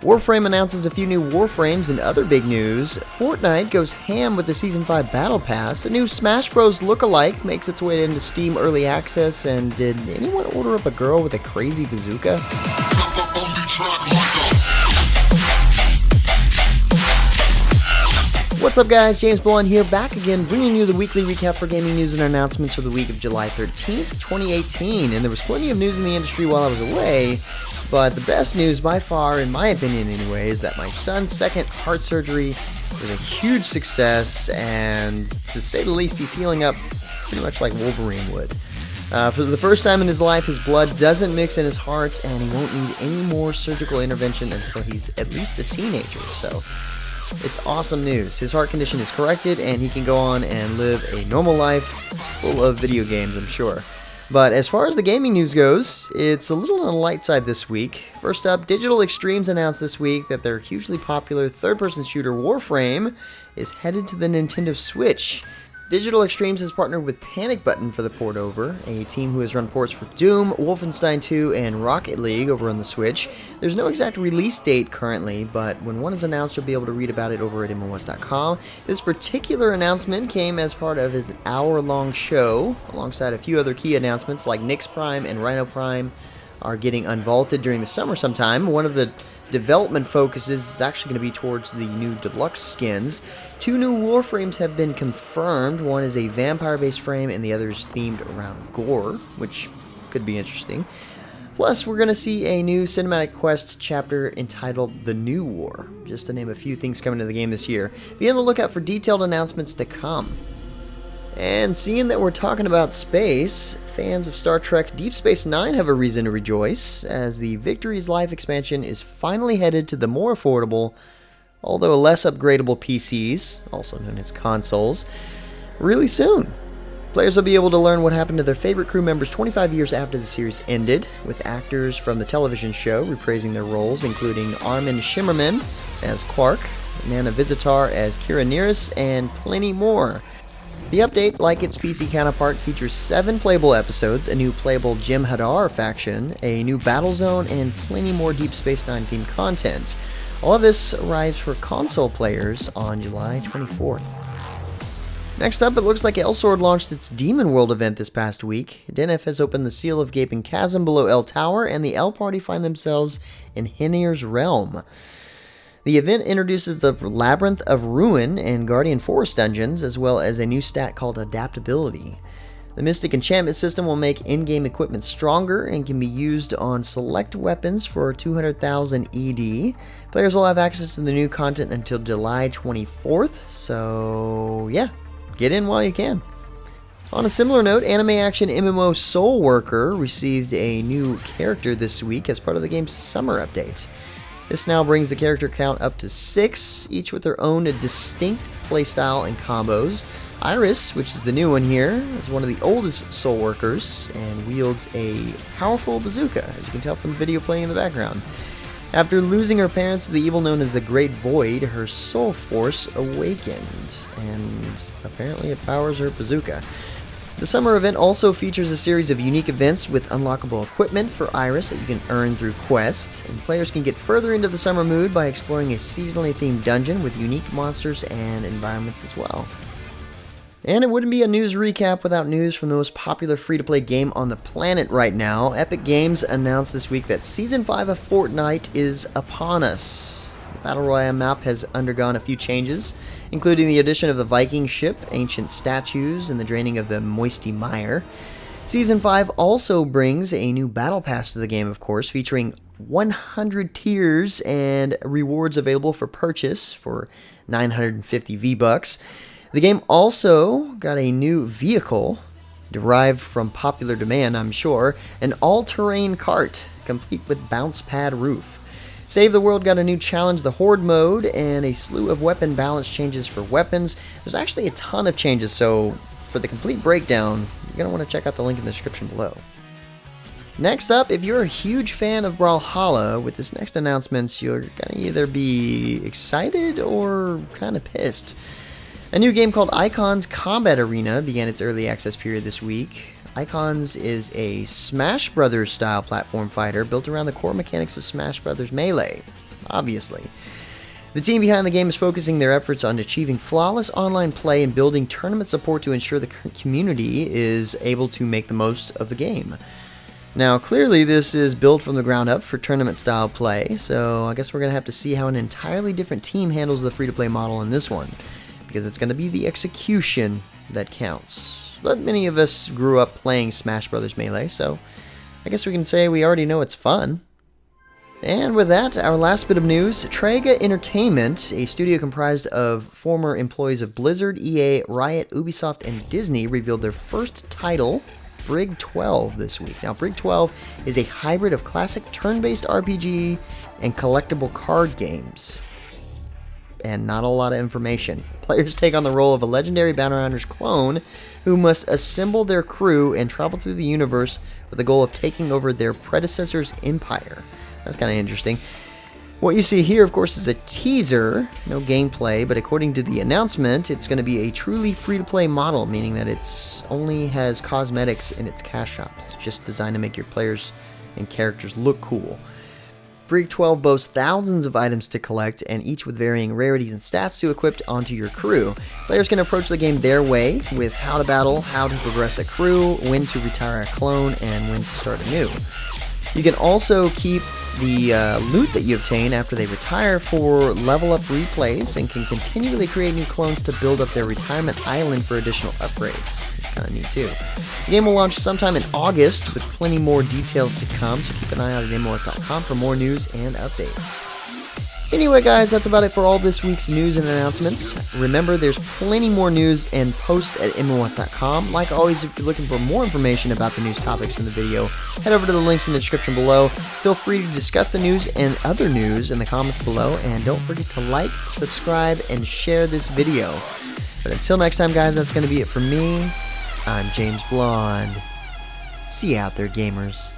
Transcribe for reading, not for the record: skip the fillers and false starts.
Warframe announces a few new Warframes and other big news. Fortnite goes ham with the Season 5 Battle Pass. A new Smash Bros. Lookalike makes its way into Steam Early Access. And did anyone order up a girl with a crazy bazooka? What's up guys, James Blunt here, back again, bringing you the weekly recap for gaming news and announcements for the week of July 13th, 2018. And there was plenty of news in the industry while I was away, but the best news by far, in my opinion anyway, is that my son's second heart surgery was a huge success, and to say the least, he's healing up pretty much like Wolverine would. For the first time in his life, his blood doesn't mix in his heart, and he won't need any more surgical intervention until he's at least a teenager, so it's awesome news. His heart condition is corrected, and he can go on and live a normal life full of video games, I'm sure. But as far as the gaming news goes, it's a little on the light side this week. First up, Digital Extremes announced this week that their hugely popular third-person shooter Warframe is headed to the Nintendo Switch. Digital Extremes has partnered with Panic Button for the port over, a team who has run ports for Doom, Wolfenstein 2, and Rocket League over on the Switch. There's no exact release date currently, but when one is announced, you'll be able to read about it over at MMOs.com. This particular announcement came as part of his hour-long show, alongside a few other key announcements like Nyx Prime and Rhino Prime are getting unvaulted during the summer sometime. One of the development focuses is actually going to be towards the new deluxe skins. Two new Warframes have been confirmed. One is a vampire-based frame, and the other is themed around gore, which could be interesting. Plus, we're going to see a new cinematic quest chapter entitled The New War, just to name a few things coming to the game this year. Be on the lookout for detailed announcements to come. And seeing that we're talking about space, fans of Star Trek Deep Space Nine have a reason to rejoice, as the Victory's Life expansion is finally headed to the more affordable, although less upgradable PCs, also known as consoles, really soon. Players will be able to learn what happened to their favorite crew members 25 years after the series ended, with actors from the television show reprising their roles, including Armin Shimmerman as Quark, Nana Visitar as Kira Nerys, and plenty more. The update, like its PC counterpart, features 7 playable episodes, a new playable Jem'Hadar faction, a new battle zone, and plenty more Deep Space Nine themed content. All of this arrives for console players on July 24th. Next up, it looks like Elsword launched its Demon World event this past week. DNF has opened the seal of Gaping Chasm below El Tower, and the El Party find themselves in Henir's Realm. The event introduces the Labyrinth of Ruin and Guardian Forest dungeons, as well as a new stat called Adaptability. The Mystic Enchantment system will make in-game equipment stronger and can be used on select weapons for 200,000 ED. Players will have access to the new content until July 24th, so yeah, get in while you can. On a similar note, anime action MMO SoulWorker received a new character this week as part of the game's summer update. This now brings the character count up to 6, each with their own distinct playstyle and combos. Hirez, which is the new one here, is one of the oldest soul workers and wields a powerful bazooka, as you can tell from the video playing in the background. After losing her parents to the evil known as the Great Void, her soul force awakened, and apparently it powers her bazooka. The summer event also features a series of unique events with unlockable equipment for Hirez that you can earn through quests, and players can get further into the summer mood by exploring a seasonally themed dungeon with unique monsters and environments as well. And it wouldn't be a news recap without news from the most popular free-to-play game on the planet right now. Epic Games announced this week that Season 5 of Fortnite is upon us. The Battle Royale map has undergone a few changes, including the addition of the Viking ship, ancient statues, and the draining of the Moisty Mire. Season 5 also brings a new battle pass to the game, of course, featuring 100 tiers and rewards available for purchase for 950 V-Bucks. The game also got a new vehicle, derived from popular demand, I'm sure, an all-terrain cart, complete with bounce pad roof. Save the World got a new challenge, the Horde mode, and a slew of weapon balance changes for weapons. There's actually a ton of changes, so for the complete breakdown, you're going to want to check out the link in the description below. Next up, if you're a huge fan of Brawlhalla, with this next announcement, you're going to either be excited or kind of pissed. A new game called Icons Combat Arena began its early access period this week. Icons is a Smash Brothers style platform fighter built around the core mechanics of Smash Brothers Melee. obviously. The team behind the game is focusing their efforts on achieving flawless online play and building tournament support to ensure the community is able to make the most of the game. Now, clearly this is built from the ground up for tournament-style play, so I guess we're going to have to see how an entirely different team handles the free-to-play model in this one, because it's going to be the execution that counts. But many of us grew up playing Smash Bros. Melee, so I guess we can say we already know it's fun. And with that, our last bit of news, Trega Entertainment, a studio comprised of former employees of Blizzard, EA, Riot, Ubisoft, and Disney, revealed their first title, Brig 12, this week. Now, Brig 12 is a hybrid of classic turn-based RPG and collectible card games. And not a lot of information. Players take on the role of a legendary Battlegrounders clone who must assemble their crew and travel through the universe with the goal of taking over their predecessor's empire. That's kind of interesting. What you see here, of course, is a teaser, no gameplay, but according to the announcement, it's going to be a truly free-to-play model, meaning that it's only has cosmetics in its cash shops. It's just designed to make your players and characters look cool. Brig 12 boasts thousands of items to collect, and each with varying rarities and stats to equip onto your crew. Players can approach the game their way, with how to battle, how to progress a crew, when to retire a clone, and when to start anew. You can also keep the loot that you obtain after they retire for level up replays, and can continually create new clones to build up their retirement island for additional upgrades. It's kind of neat too. The game will launch sometime in August with plenty more details to come, so keep an eye out at MMOHuts.com for more news and updates. Anyway guys, that's about it for all this week's news and announcements. Remember, there's plenty more news and posts at MMOHuts.com. Like always, if you're looking for more information about the news topics in the video, head over to the links in the description below. Feel free to discuss the news and other news in the comments below, and don't forget to like, subscribe, and share this video. But until next time guys, that's going to be it for me. I'm James Blonde. See you out there, gamers.